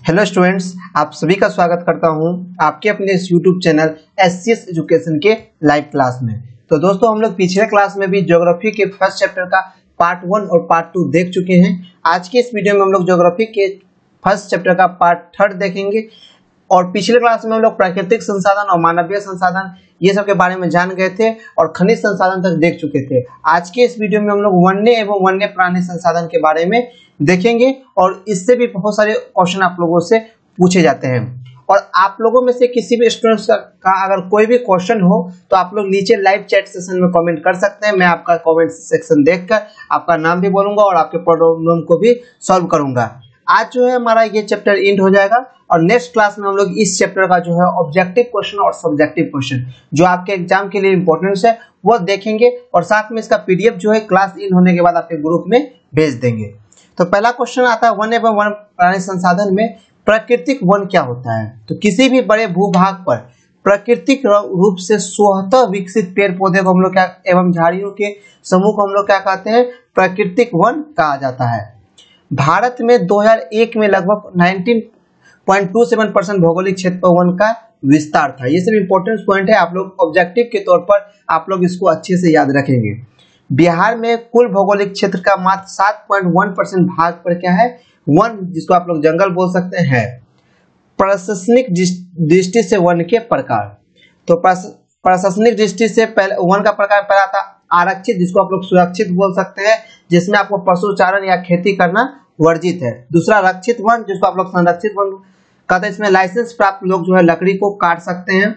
Hello students, आप सभी का स्वागत करता हूं आपके अपने इस यूट्यूब चैनल एससीएस एजुकेशन के लाइव क्लास में। तो दोस्तों, हम लोग पिछले क्लास में भी ज्योग्राफी के फर्स्ट चैप्टर का पार्ट 1 और पार्ट 2 देख चुके हैं। आज के इस वीडियो में हम लोग ज्योग्राफी के फर्स्ट चैप्टर का पार्ट 3 देखेंगे। और पिछले क्लास में हम लोग प्राकृतिक संसाधन और मानवीय संसाधन ये सब के बारे में जान गए थे और खनिज संसाधन तक देख चुके थे। आज के इस वीडियो में हम लोग वन्य एवं वन्य प्राणी संसाधन के बारे में देखेंगे और इससे भी बहुत सारे क्वेश्चन आप लोगों से पूछे जाते हैं। और आप लोगों में से किसी भी स्टूडेंट्स का अगर कोई भी क्वेश्चन हो तो आप लोग नीचे लाइव चैट सेशन में कमेंट कर सकते हैं। मैं आपका कमेंट सेक्शन देखकर आपका नाम भी बोलूंगा और आपके प्रॉब्लम को भी सॉल्व करूंगा। आज जो है हमारा ये चैप्टर एंड हो जाएगा और नेक्स्ट क्लास में हम लोग इस चैप्टर का जो है ऑब्जेक्टिव क्वेश्चन और सब्जेक्टिव क्वेश्चन जो आपके एग्जाम के लिए इंपॉर्टेंट है वो देखेंगे और साथ में इसका पीडीएफ जो है क्लास एंड होने के बाद आपके ग्रुप में भेज देंगे। तो पहला क्वेश्चन आता है वन एवं वन प्राणी संसाधन में प्राकृतिक वन क्या होता है। तो किसी भी बड़े भूभाग पर प्राकृतिक रूप से स्वतः विकसित पेड़ पौधे को हम लोग क्या एवं झाड़ियों के समूह को हम लोग क्या कहते हैं, प्राकृतिक वन कहा जाता है। भारत में 2001 में लगभग 19.27% भौगोलिक क्षेत्र पर वन का विस्तार था। ये सब इंपॉर्टेंट पॉइंट है, आप लोग ऑब्जेक्टिव के तौर पर आप लोग इसको अच्छे से याद रखेंगे। बिहार में कुल भौगोलिक क्षेत्र का मात्र 7.1% भाग पर क्या है, वन, जिसको आप लोग जंगल बोल सकते हैं। प्रशासनिक दृष्टि से वन के प्रकार, तो प्रशासनिक दृष्टि से पहले वन का प्रकार पहला था आरक्षित, जिसको आप लोग सुरक्षित बोल सकते हैं, जिसमें आपको पशुचारण या खेती करना वर्जित है। दूसरा रक्षित वन, जिसको आप लोग संरक्षित वन कहते हैं, इसमें लाइसेंस प्राप्त लोग जो है लकड़ी को काट सकते हैं।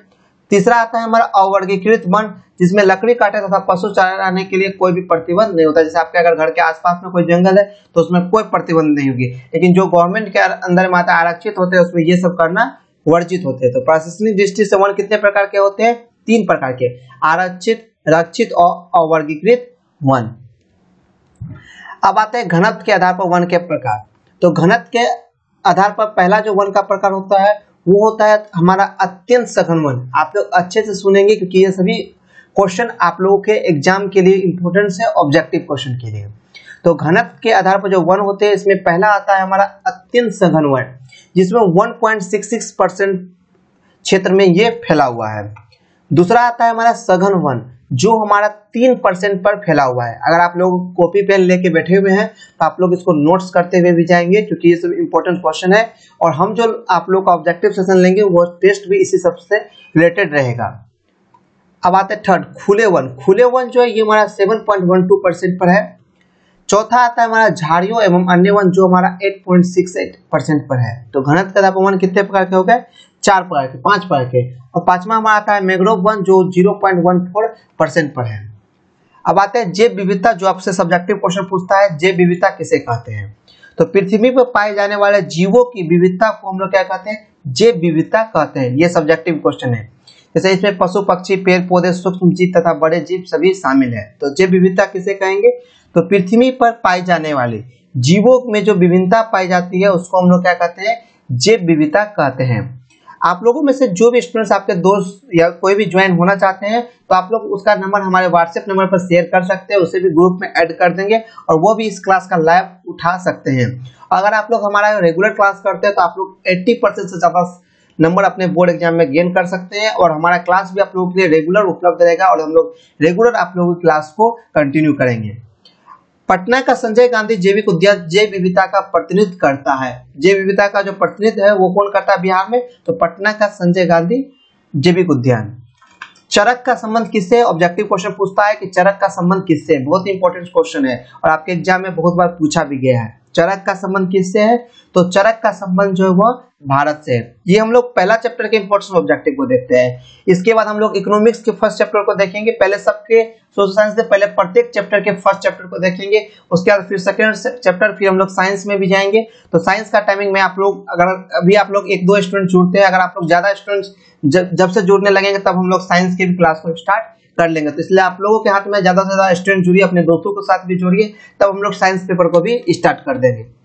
तीसरा आता है हमारा अवर्गीकृत वन, जिसमें लकड़ी काटे तथा पशु चराने के लिए कोई भी प्रतिबंध नहीं होता। जैसे आपके अगर घर के आसपास में कोई जंगल है तो उसमें कोई प्रतिबंध नहीं होगी, लेकिन जो गवर्नमेंट के अंदर में आता आरक्षित होते हैं उसमें ये सब करना वर्जित होते हैं। तो प्रशासनिक दृष्टि से वन कितने प्रकार के होते हैं, 3 प्रकार के, आरक्षित, रक्षित और अवर्गीकृत वन। अब आते हैं घनत्व के आधार पर वन के प्रकार। तो घनत्व के आधार पर पहला जो वन का प्रकार होता है वो होता है हमारा अत्यंत सघन वन। आप लोग अच्छे से सुनेंगे क्योंकि ये सभी क्वेश्चन आप लोगों के एग्जाम के लिए इंपॉर्टेंट है, ऑब्जेक्टिव क्वेश्चन के लिए। तो घनत्व के आधार पर जो वन होते हैं इसमें पहला आता है हमारा अत्यंत सघन वन, जिसमें 1.66% क्षेत्र में ये फैला हुआ है। दूसरा आता है हमारा सघन वन, जो हमारा 3% पर फैला हुआ है। अगर आप लोग कॉपी पेन लेके बैठे हुए हैं तो आप लोग इसको नोट्स करते हुए भी जाएंगे क्योंकि ये सब इंपॉर्टेंट क्वेश्चन है और हम जो आप लोग का ऑब्जेक्टिव सेशन लेंगे वो टेस्ट भी इसी सबसे रिलेटेड रहेगा। अब आते हैं थर्ड, खुले वन। खुले वन जो है ये हमारा 7.12% पर है। चौथा आता है हमारा झाड़ियों एवं अन्य वन, जो हमारा 8.68% पर है। तो घनत्व के आधार पर वन कितने प्रकार के हो गए, 4 प्रकार के, 5 प्रकार के। और पांचवा हमारा आता है मैंग्रोव वन, जो 0.14% पर है। अब आते हैं जैव विविधता, जो आपसे सब्जेक्टिव क्वेश्चन पूछता है, जैव विविधता किसे कहते हैं। तो पृथ्वी पर पाए जाने वाले जीवों की विविधता को हम लोग क्या कहते हैं, जैव विविधता कहते हैं। ये सब्जेक्टिव क्वेश्चन है। जैसे इसमें पशु पक्षी पेड़ पौधे सूक्ष्म जीव तथा बड़े जीव सभी शामिल है। तो जैव विविधता किसे कहेंगे, तो पृथ्वी पर पाई जाने वाले जीवों में जो विभिन्नता पाई जाती है उसको हम लोग क्या कहते हैं, जैव विविधता कहते हैं। आप लोगों में से जो भी स्टूडेंट्स आपके दोस्त या कोई भी ज्वाइन होना चाहते हैं तो आप लोग उसका नंबर हमारे व्हाट्सएप नंबर पर शेयर कर सकते हैं, उसे भी ग्रुप में ऐड कर देंगे और वो भी इस क्लास का लाइव उठा सकते हैं। अगर आप लोग हमारा रेगुलर क्लास करते हैं तो आप लोग 80% से ज्यादा नंबर अपने बोर्ड एग्जाम में गेन कर सकते हैं और हमारा क्लास भी आप लोगों के लिए रेगुलर उपलब्ध रहेगा और हम लोग रेगुलर आप लोगों की क्लास को कंटिन्यू करेंगे। पटना का संजय गांधी जैविक उद्यान जैव विविधता का प्रतिनिधित्व करता है। जैव विविधता का जो प्रतिनिधित्व है वो कौन करता है बिहार में, तो पटना का संजय गांधी जैविक उद्यान। चरक का संबंध किससे, ऑब्जेक्टिव क्वेश्चन पूछता है कि चरक का संबंध किससे, बहुत इंपॉर्टेंट क्वेश्चन है और आपके एग्जाम में बहुत बार पूछा भी गया है। चरक का संबंध किससे है, तो चरक का संबंध जो है वह भारत से है। ये हम लोग पहला चैप्टर के इंपॉर्टेंट ऑब्जेक्टिव को देखते हैं। इसके बाद हम लोग इकोनॉमिक्स के फर्स्ट चैप्टर को देखेंगे। पहले सबके सोशल साइंस से पहले प्रत्येक चैप्टर के फर्स्ट चैप्टर को देखेंगे, उसके बाद फिर सेकंड चैप्टर, फिर हम लोग साइंस में भी जाएंगे। तो साइंस का टाइमिंग में आप लोग अगर अभी आप लोग 1-2 स्टूडेंट जुड़ते हैं, अगर आप लोग ज्यादा स्टूडेंट्स जब से जुड़ने लगेंगे तब हम लोग साइंस की भी क्लास को स्टार्ट कर लेंगे। तो इसलिए आप लोगों के हाथ में ज्यादा से ज्यादा स्टूडेंट जुड़िए, अपने दोस्तों के साथ भी जुड़िए, तब हम लोग साइंस पेपर को भी स्टार्ट कर देंगे।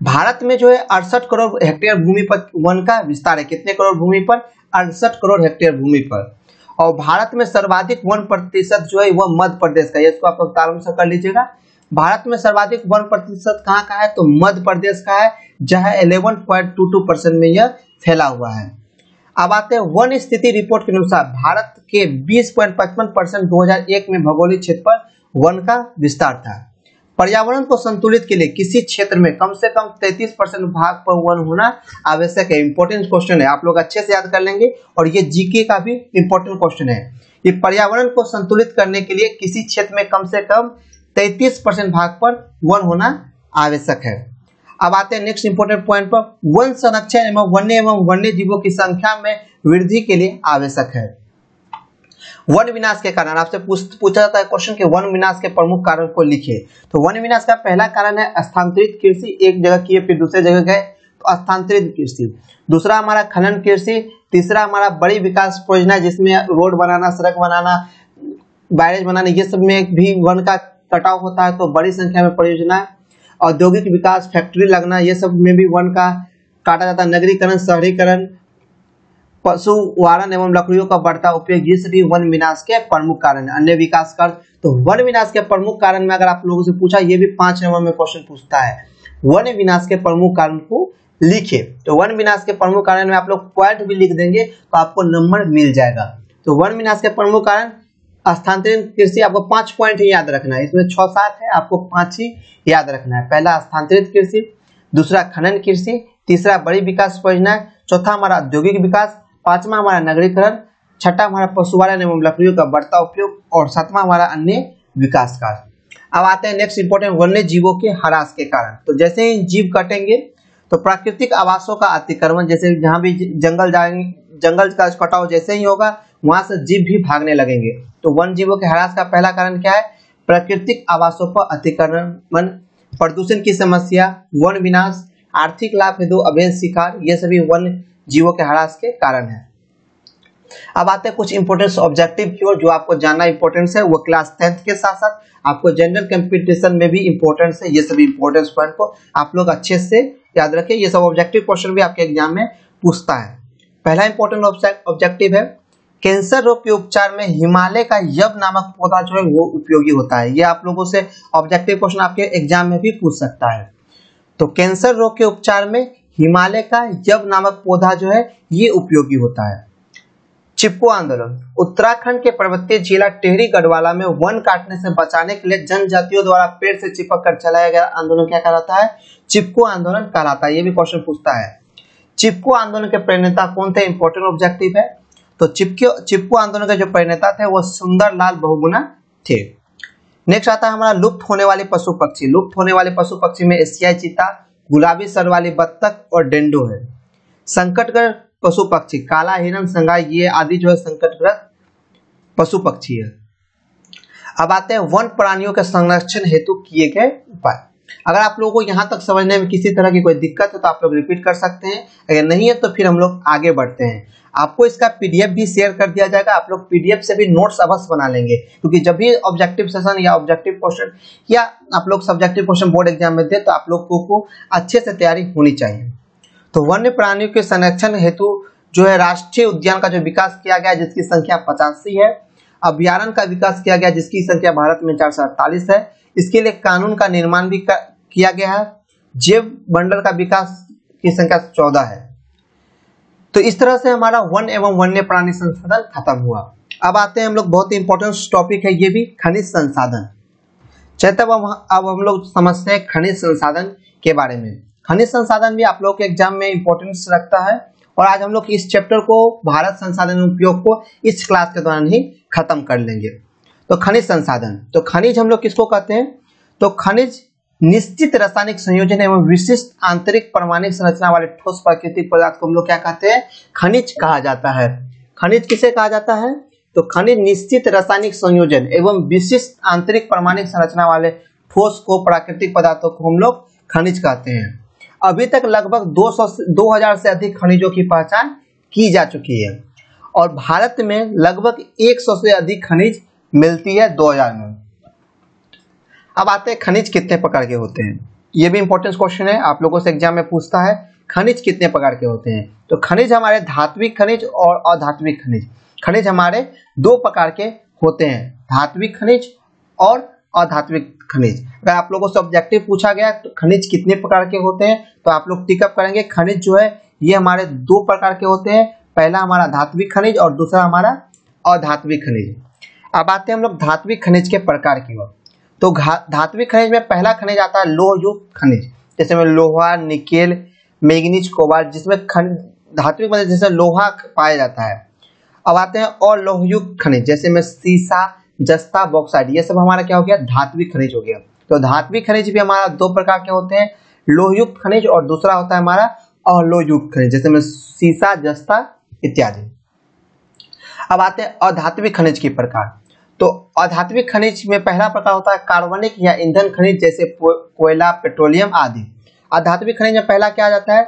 भारत में जो है 68 करोड़ हेक्टेयर भूमि पर वन का विस्तार है। कितने करोड़ भूमि पर, 68 करोड़ हेक्टेयर भूमि पर। और भारत में सर्वाधिक 1% जो है वह मध्य प्रदेश का है। इसको आप लोग तालमेल से कर लीजिएगा। भारत में सर्वाधिक 1% कहाँ का है, तो मध्य प्रदेश का है, जहां 11.22% में यह फैला हुआ है। अब आते हैं वन स्थिति रिपोर्ट के अनुसार भारत के 20.55% 2001 में भौगोलिक क्षेत्र पर वन का विस्तार था। पर्यावरण को संतुलित के लिए किसी क्षेत्र में कम से कम 33% भाग पर वन होना आवश्यक है। इंपॉर्टेंट क्वेश्चन है, आप लोग अच्छे से याद कर लेंगे और ये जीके का भी इंपॉर्टेंट क्वेश्चन है कि पर्यावरण को संतुलित करने के लिए किसी क्षेत्र में कम से कम 33% भाग पर वन होना आवश्यक है। अब आते हैं नेक्स्ट इंपॉर्टेंट पॉइंट पर, वन संरक्षण एवं वन्य जीवों की संख्या में वृद्धि के लिए आवश्यक है। वन विनाश के कारण आपसे पूछा जाता है क्वेश्चन कि वन विनाश के प्रमुख कारण को लिखिए। तो वन विनाश का पहला कारण है स्थानांतरित कृषि, एक जगह किए फिर दूसरे जगह गए तो स्थानांतरित कृषि। दूसरा हमारा खनन कृषि। तीसरा हमारा बड़ी विकास परियोजना जिसमें रोड बनाना, सड़क बनाना, बैरेज बनाना, ये सब में भी वन का कटाव होता है तो बड़ी संख्या में परियोजना। औद्योगिक विकास, फैक्ट्री लगना, ये सब में भी वन का काटा जाता है। नगरीकरण, शहरीकरण, पशुवारण एवं लकड़ियों का बढ़ता उपयोग, ये सभी वन विनाश के प्रमुख कारण है। अन्य विकास कार्य, तो वन विनाश के प्रमुख कारण में अगर आप लोगों से पूछा, ये भी 5 नंबर में क्वेश्चन पूछता है, वन विनाश के प्रमुख कारण को लिखे। तो वन विनाश के प्रमुख कारण में आप लोग पॉइंट भी लिख देंगे तो आपको नंबर मिल जाएगा। तो वन विनाश के प्रमुख कारण स्थानांतरित कृषि, आपको 5 पॉइंट ही याद रखना है, इसमें 6-7 है, आपको 5 ही याद रखना है। पहला स्थानांतरित कृषि, दूसरा खनन कृषि, तीसरा बड़ी विकास परियोजना, चौथा हमारा औद्योगिक विकास, पांचवा हमारा नगरीकरण, छठा हमारा पशुपालन एवं लकड़ियों का बढ़ता उपयोग और सातवां हमारा अन्य विकास कार्य। अब आते हैं नेक्स्ट इंपॉर्टेंट, वन्य जीवों के ह्रास के कारण। तो जैसे ही जीव कटेंगे तो प्राकृतिक आवासों का अतिक्रमण, जैसे जहां भी जंगल जाएंगे, जंगल का कटाव जैसे ही होगा वहां से जीव भी भागने लगेंगे। तो वन जीवों के ह्रास का पहला कारण क्या है? प्राकृतिक आवासों पर अतिक्रमण, प्रदूषण की समस्या, वन विनाश, आर्थिक लाभ हेतु अवैध शिकार, ये सभी वन जीवों के ह्रास के कारण है। अब आते हैं कुछ इंपोर्टेंस ऑब्जेक्टिव की ओर, जो आपको जानना इंपॉर्टेंस है वो क्लास 10th के साथ साथ आपको जनरल कंपटीशन में भी इंपॉर्टेंस है। ये सभी इंपॉर्टेंस पॉइंट को आप लोग अच्छे से याद रखें, ये सब ऑब्जेक्टिव क्वेश्चन भी आपके एग्जाम में पूछता है। पहला इंपॉर्टेंट ऑब्जेक्टिव है, कैंसर रोग के उपचार में हिमालय का यव नामक पौधा जो है वो उपयोगी होता है। ये आप लोगों से ऑब्जेक्टिव क्वेश्चन आपके एग्जाम में भी पूछ सकता है। तो कैंसर रोग के उपचार में हिमालय का यव नामक पौधा जो है ये उपयोगी होता है। चिपको आंदोलन, उत्तराखंड के पर्वतीय जिला टिहरी गढ़वाला में वन काटने से बचाने के लिए जनजातियों द्वारा पेड़ से चिपक कर चलाया गया आंदोलन क्या कहलाता है? चिपको आंदोलन कहलाता है। ये भी क्वेश्चन पूछता है। चिपको आंदोलन के प्रणेता कौन थे? इंपॉर्टेंट ऑब्जेक्टिव है। तो चिपको आंदोलन के जो प्रणेता थे वो सुंदरलाल बहुगुणा थे। नेक्स्ट आता है हमारा लुप्त होने वाले पशु पक्षी। लुप्त होने वाले पशु पक्षी में एशियाई चीता, गुलाबी सर वाली बत्तख और डेंडो है। संकटग्रस्त पशु पक्षी, काला हिरण, संगाई, ये आदि जो है संकटग्रस्त पशु पक्षी है। अब आते हैं वन प्राणियों के संरक्षण हेतु किए गए उपाय। अगर आप लोगों को यहाँ तक समझने में किसी तरह की कोई दिक्कत है तो आप लोग रिपीट कर सकते हैं, अगर नहीं है तो फिर हम लोग आगे बढ़ते हैं। आपको इसका पीडीएफ भी शेयर कर दिया जाएगा, आप लोग पीडीएफ से भी नोट्स अवश्य बना लेंगे, क्योंकि जब भी ऑब्जेक्टिव सेशन या ऑब्जेक्टिव क्वेश्चन या आप लोग सब्जेक्टिव क्वेश्चन बोर्ड एग्जाम में दे तो आप लोगों को अच्छे से तैयारी होनी चाहिए। तो वन्य प्राणियों के संरक्षण हेतु जो है राष्ट्रीय उद्यान का जो विकास किया गया जिसकी संख्या 85 है, अभ्यारण्य का विकास किया गया जिसकी संख्या भारत में 448 है। इसके लिए कानून का निर्माण भी किया गया है। जैव मंडल का विकास की संख्या 14 है। तो इस तरह से हमारा वन एवं वन्य प्राणी संसाधन खत्म हुआ। अब आते हैं हम लोग, बहुत ही इंपॉर्टेंट टॉपिक है ये भी, खनिज संसाधन। चलिए तब अब हम लोग समझते हैं खनिज संसाधन के बारे में। खनिज संसाधन भी आप लोग के एग्जाम में इंपॉर्टेंस रखता है और आज हम लोग इस चैप्टर को, भारत संसाधन उपयोग को, इस क्लास के दौरान ही खत्म कर लेंगे। तो खनिज संसाधन, तो खनिज हम लोग किसको कहते हैं? तो खनिज निश्चित रासायनिक संयोजन एवं विशिष्ट आंतरिक परमाणु संरचना वाले ठोस प्राकृतिक पदार्थ को हम लोग क्या कहते हैं? खनिज कहा जाता है। खनिज किसे कहा जाता है? तो खनिज निश्चित रासायनिक संयोजन एवं विशिष्ट आंतरिक परमाणु संरचना वाले ठोस को, प्राकृतिक पदार्थों को हम लोग खनिज कहते हैं। अभी तक लगभग 2000 से अधिक खनिजों की पहचान की जा चुकी है और भारत में लगभग 100 से अधिक खनिज मिलती है 2000 में। अब आते हैं खनिज कितने प्रकार के होते हैं। ये भी इंपॉर्टेंट क्वेश्चन है, आप लोगों से एग्जाम में पूछता है खनिज कितने प्रकार के होते हैं। तो खनिज हमारे धात्विक खनिज और अधात्विक खनिज। खनिज हमारे 2 प्रकार के होते हैं, धात्विक खनिज और अधात्विक खनिज। अगर आप लोगों से ऑब्जेक्टिव पूछा गया तो खनिज कितने प्रकार के होते हैं तो आप लोग टिकअप करेंगे। खनिज जो है ये हमारे दो प्रकार के होते हैं, पहला हमारा धात्विक खनिज और दूसरा हमारा अधात्विक खनिज। अब आते हैं हम लोग धात्विक खनिज के प्रकार की ओर। तो धात्विक खनिज में पहला खनिज आता है लोह युक्त खनिज, जैसे में लोहा, निकेल, मैग्नीज, कोबाल्ट, जिसमें धात्विक मतलब जैसे लोहा पाया जाता है। अब आते हैं और लोहयुक्त खनिज, जैसे में सीसा, जस्ता, बॉक्साइट, ये सब हमारा क्या हो गया, धात्विक खनिज हो गया। तो धात्विक खनिज भी हमारा दो प्रकार के होते हैं, लोहयुक्त खनिज और दूसरा होता है हमारा अलोहयुक्त खनिज, जैसे में सीसा, जस्ता इत्यादि। अब आते हैं अधात्विक खनिज के प्रकार। तो अधात्विक खनिज में पहला प्रकार होता है कार्बनिक या ईंधन खनिज, जैसे कोयला, पेट्रोलियम आदि। अधात्विक खनिज में पहला क्या आ जाता है,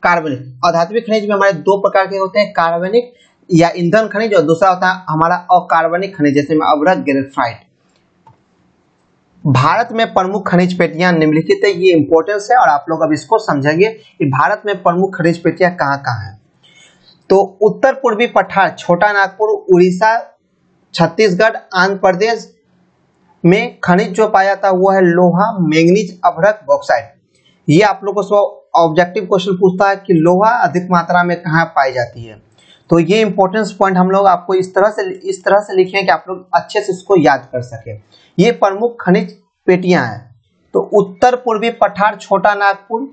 कार्बनिक। अधात्विक खनिज में हमारे दो प्रकार के होते हैं, कार्बनिक या ईंधन खनिज और दूसरा होता है हमारा अकार्बनिक खनिज, जैसे में अभ्रक, ग्रेफाइट। भारत में प्रमुख खनिज पेटियां निम्नलिखित है, ये इंपॉर्टेंस है और आप लोग अब इसको समझेंगे कि भारत में प्रमुख खनिज पेटियां कहाँ कहाँ हैं। तो उत्तर पूर्वी पठार, छोटा नागपुर, उड़ीसा, छत्तीसगढ़, आंध्र प्रदेश में खनिज जो पाया जाता है वो है लोहा, मैंगनीज, अभ्रक, बॉक्साइट। ये आप लोगों को ऑब्जेक्टिव क्वेश्चन पूछता है कि लोहा अधिक मात्रा में कहाँ पाई जाती है। तो ये इंपॉर्टेंस पॉइंट हम लोग आपको इस तरह से लिखे हैं कि आप लोग अच्छे से इसको याद कर सके। ये प्रमुख खनिज पेटियां हैं। तो उत्तर पूर्वी पठार, छोटा नागपुर,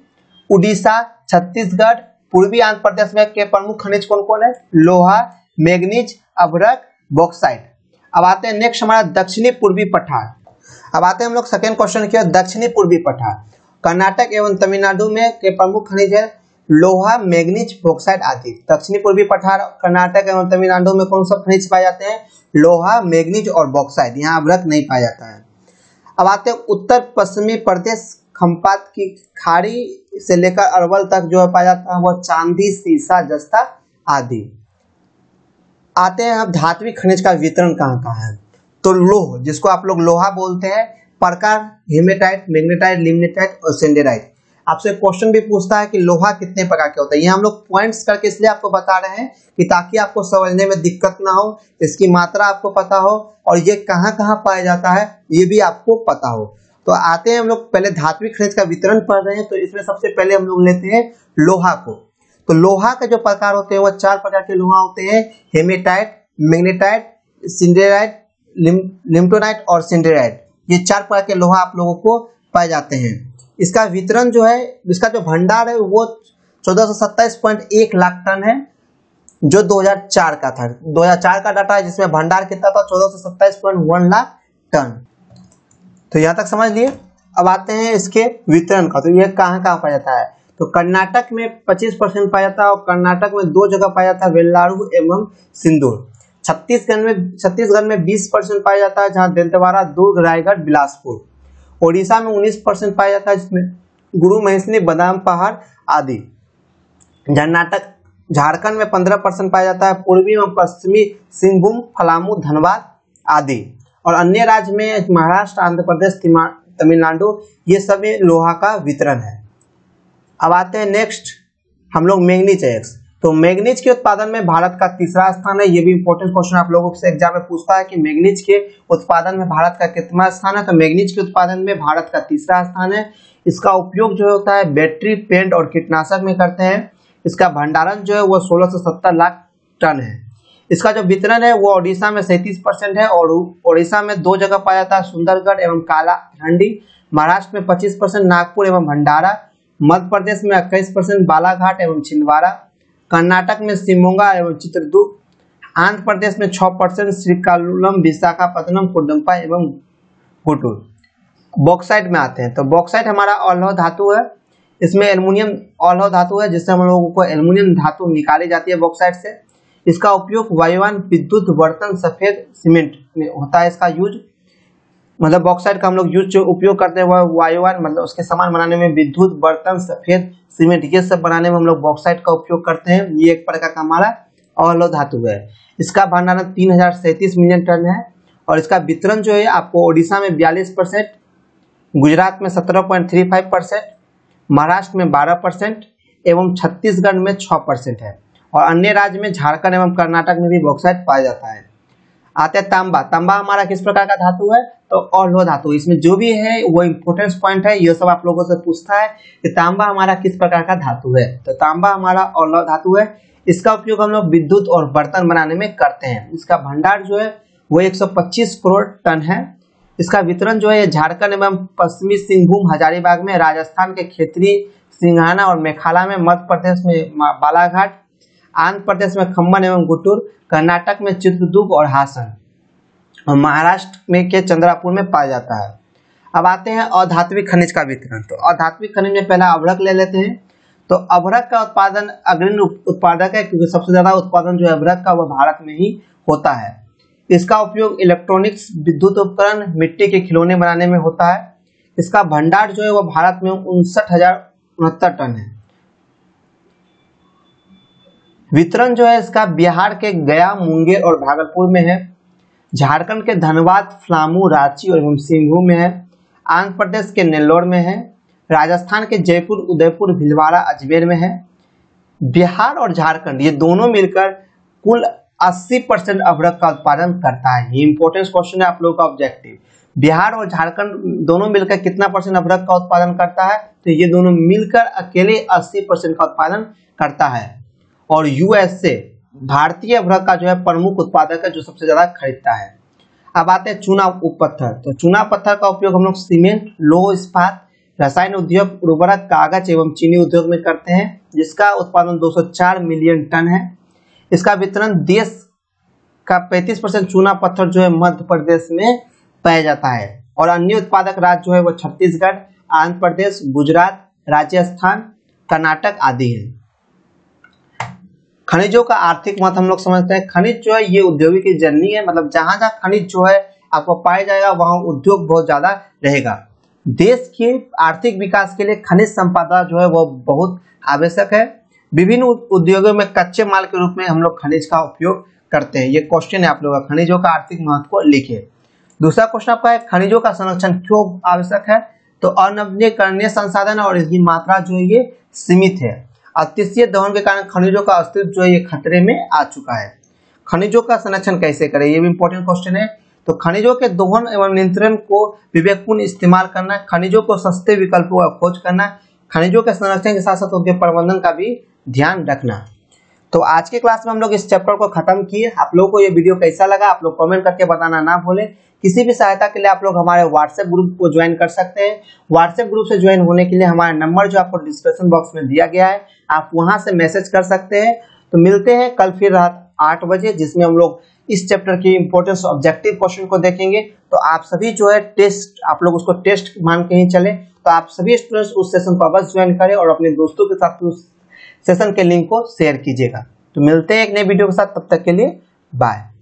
उड़ीसा, छत्तीसगढ़, पूर्वी आंध्र प्रदेश में के प्रमुख खनिज कौन कौन है, लोहा, मैंगनीज, अभ्रक, बॉक्साइट। अब आते हैं नेक्स्ट हमारा दक्षिणी पूर्वी पठार। अब आते हैं हम लोग सेकेंड क्वेश्चन की दक्षिणी पूर्वी पठार। कर्नाटक एवं तमिलनाडु में के प्रमुख खनिज है लोहा, मैंगनीज, बॉक्साइट आदि। दक्षिणी पूर्वी पठार कर्नाटक एवं तमिलनाडु में कौन सा खनिज पाए जाते हैं, लोहा, मैंगनीज और बॉक्साइट। यहाँ अभ्रक नहीं पाया जाता है। अब आते हैं उत्तर पश्चिमी प्रदेश, खंपात की खाड़ी से लेकर अरवल तक जो पाया जाता है वह चांदी, सीसा, जस्ता आदि। आते हैं अब धात्विक खनिज का वितरण कहाँ कहाँ है। तो लोह, जिसको आप लोग लोहा बोलते हैं, प्रकार हेमेटाइट, मैग्नेटाइट, लिग्नाइट और सिंडेराइट। आपसे क्वेश्चन भी पूछता है कि लोहा कितने प्रकार के होते हैं। ये हम लोग पॉइंट्स करके इसलिए आपको बता रहे हैं कि ताकि आपको समझने में दिक्कत ना हो, इसकी मात्रा आपको पता हो और ये कहाँ कहाँ पाया जाता है ये भी आपको पता हो। तो आते हैं हम लोग पहले धात्विक खनिज का वितरण पढ़ रहे हैं। तो इसमें सबसे पहले हम लोग लेते हैं लोहा को। तो लोहा के जो प्रकार होते हैं वह चार प्रकार के लोहा होते हैं, हेमेटाइट, मैग्नेटाइट, सिंडेराइट, लिम्टोनाइट और सिंडेराइट। ये चार प्रकार के लोहा आप लोगों को पाए जाते हैं। इसका वितरण जो है, इसका जो भंडार है वो 1427.1 लाख टन है, जो 2004 का था। 2004 का डाटा है जिसमें भंडार कितना था, 1427.1 लाख टन। तो यहाँ तक समझ लिए। अब आते हैं इसके वितरण का। तो ये कहाँ कहाँ पाया जाता है। तो कर्नाटक में 25% पाया जाता है और कर्नाटक में दो जगह पाया जाता है, वेल्लारू एवं सिंदूर। छत्तीसगढ़ में 20% पाया जाता है, जहाँ दंतेवाड़ा, दुर्ग, रायगढ़, बिलासपुर। ओडिशा में 19% पाया जाता है, जिसमें गुरु महेशनी, बादाम पहाड़ आदि। झारखंड में 15% पाया जाता है, पूर्वी एवं पश्चिमी सिंहभूम, पलामू, धनबाद आदि। और अन्य राज्य में महाराष्ट्र, आंध्र प्रदेश, तमिलनाडु, ये सब में लोहा का वितरण है। अब आते हैं नेक्स्ट हम लोग मैंगनीज एक्स। तो मैंगनीज के उत्पादन में भारत का तीसरा स्थान है। ये भी इंपॉर्टेंट क्वेश्चन आप लोगों से एग्जाम में पूछता है कि मैंगनीज के उत्पादन में भारत का कितना स्थान है। तो मैंगनीज के उत्पादन में भारत का तीसरा स्थान है। इसका उपयोग जो होता है बैटरी, पेंट और कीटनाशक में करते हैं। इसका भंडारण जो है वो 16 से 17 लाख टन है। इसका जो वितरण है वो ओडिशा में 37% है और ओडिशा में दो जगह पाया जाता है, सुंदरगढ़ एवं कालाहांडी। महाराष्ट्र में 25%, नागपुर एवं भंडारा। मध्य प्रदेश में 21%, बालाघाट एवं छिंदवाड़ा। कर्नाटक में शिवमोगा एवं चित्रदुर्ग। आंध्र प्रदेश में 6%, श्रीकाकुलम, विशाखापत्तनम, कुडम्पा एवं गुंटूर। बॉक्साइट में आते हैं। तो बॉक्साइट हमारा अलौह धातु है। इसमें एल्युमिनियम अलौह धातु है, जिससे हम लोगों को एल्युमिनियम धातु निकाली जाती है बॉक्साइट से। इसका उपयोग वायुयान, विद्युत, बर्तन, सफेद सीमेंट में होता है। इसका यूज मतलब बॉक्साइट का हम लोग यूज जो उपयोग करते हैं वह वायुयान मतलब उसके सामान बनाने में, विद्युत, बर्तन, सफेद सीमेंट ये सब बनाने में हम लोग बॉक्साइट का उपयोग करते हैं। ये एक प्रकार का हमारा अलौह धातु है। इसका भंडारण 3037 मिलियन टन है और इसका वितरण जो है आपको ओडिशा में 42%, गुजरात में 17.35%, महाराष्ट्र में 12% एवं छत्तीसगढ़ में 6% है। और अन्य राज्य में झारखंड एवं कर्नाटक में भी बॉक्साइट पाया जाता है। आते हैं तांबा। तांबा हमारा किस प्रकार का धातु है, तो और लौह धातु, इसमें जो भी है वो इम्पोर्टेंस पॉइंट है, ये सब आप लोगों से पूछता है कि तांबा हमारा किस प्रकार का धातु है। तो तांबा हमारा और लौह धातु है। इसका उपयोग हम लोग विद्युत और बर्तन बनाने में करते हैं। इसका भंडार जो है वो 125 करोड़ टन है। इसका वितरण जो है झारखंड एवं पश्चिमी सिंहभूम हजारीबाग में, राजस्थान के खेतरी सिंघाना और मेघालय में, मध्य प्रदेश में बालाघाट, आंध्र प्रदेश में खम्मन एवं गुंटूर, कर्नाटक में चित्रदुर्ग और हासन और महाराष्ट्र में के चंद्रापुर में पाया जाता है। अब आते हैं अधात्विक खनिज का वितरण। तो अधात्विक खनिज में पहला अभ्रक ले लेते हैं। तो अभ्रक का उत्पादन अग्रणी उत्पादक है, क्योंकि सबसे ज्यादा उत्पादन जो है अभ्रक का वह भारत में ही होता है। इसका उपयोग इलेक्ट्रॉनिक्स, विद्युत उपकरण, मिट्टी के खिलौने बनाने में होता है। इसका भंडार जो है वह भारत में 59,069 टन है। वितरण जो है इसका बिहार के गया, मुंगेर और भागलपुर में है। झारखंड के धनबाद, पलामू, रांची और सिंहभूम में है। आंध्र प्रदेश के नेल्लोर में है। राजस्थान के जयपुर, उदयपुर, भीलवाड़ा, अजमेर में है। बिहार और झारखंड ये दोनों मिलकर कुल 80% अभ्रक का उत्पादन करता है। ये इंपॉर्टेंट क्वेश्चन है आप लोगों का ऑब्जेक्टिव। बिहार और झारखंड दोनों मिलकर कितना परसेंट अभ्रक का उत्पादन करता है? तो ये दोनों मिलकर अकेले 80% का उत्पादन करता है। और यूएसए भारतीय अभ्रक का जो है प्रमुख उत्पादक है, जो सबसे ज्यादा खरीदता है। अब आते हैं चूना पत्थर। तो चूना पत्थर का उपयोग हम लोग सीमेंट, लौह इस्पात, रसायन उद्योग, उर्वरक, कागज एवं चीनी उद्योग में करते हैं, जिसका उत्पादन 204 मिलियन टन है। इसका वितरण देश का 35% चूना पत्थर जो है मध्य प्रदेश में पाया जाता है। और अन्य उत्पादक राज्य जो है वो छत्तीसगढ़, आंध्र प्रदेश, गुजरात, राजस्थान, कर्नाटक आदि है। खनिजों का आर्थिक महत्व हम लोग समझते हैं। खनिज जो है ये औद्योगिक की जननी है, मतलब जहां जहां खनिज जो है आपको पाया जाएगा वहां उद्योग बहुत ज्यादा रहेगा। देश के आर्थिक विकास के लिए खनिज संपदा जो है वो बहुत आवश्यक है। विभिन्न उद्योगों में कच्चे माल के रूप में हम लोग खनिज का उपयोग करते हैं। ये क्वेश्चन है आप लोगों का, खनिजों का आर्थिक महत्व को लिखिए। दूसरा क्वेश्चन आपका है खनिजों का संरक्षण क्यों आवश्यक है? तो अनवीनीकरणीय संसाधन और इसकी मात्रा जो है ये सीमित है। अतिशीय दोहन के कारण खनिजों का अस्तित्व जो है ये खतरे में आ चुका है। खनिजों का संरक्षण कैसे करें, ये भी इंपॉर्टेंट क्वेश्चन है। तो खनिजों के दोहन एवं नियंत्रण को विवेकपूर्ण इस्तेमाल करना, खनिजों को सस्ते विकल्पों का खोज करना, खनिजों के संरक्षण के साथ साथ उनके प्रबंधन का भी ध्यान रखना। तो आज के क्लास में हम लोग इस चैप्टर को खत्म किए। आप लोगों को ये वीडियो कैसा लगा आप लोग कमेंट करके बताना ना भूलें। किसी भी सहायता के लिए आप लोग हमारे व्हाट्सएप ग्रुप को ज्वाइन कर सकते हैं। व्हाट्सएप ग्रुप से ज्वाइन होने के लिए हमारा नंबर जो आपको डिस्क्रिप्शन बॉक्स में दिया गया है, आप वहां से मैसेज कर सकते हैं। तो मिलते हैं कल फिर रात 8 बजे, जिसमें हम लोग इस चैप्टर की इंपॉर्टेंस ऑब्जेक्टिव क्वेश्चन को देखेंगे। तो आप सभी जो है टेस्ट, आप लोग उसको टेस्ट मान के ही चले। तो आप सभी स्टूडेंट्स उस सेशन को अवश्य ज्वाइन करें और अपने दोस्तों के साथ उस सेशन के लिंक को शेयर कीजिएगा। तो मिलते हैं एक नए वीडियो के साथ, तब तक के लिए बाय।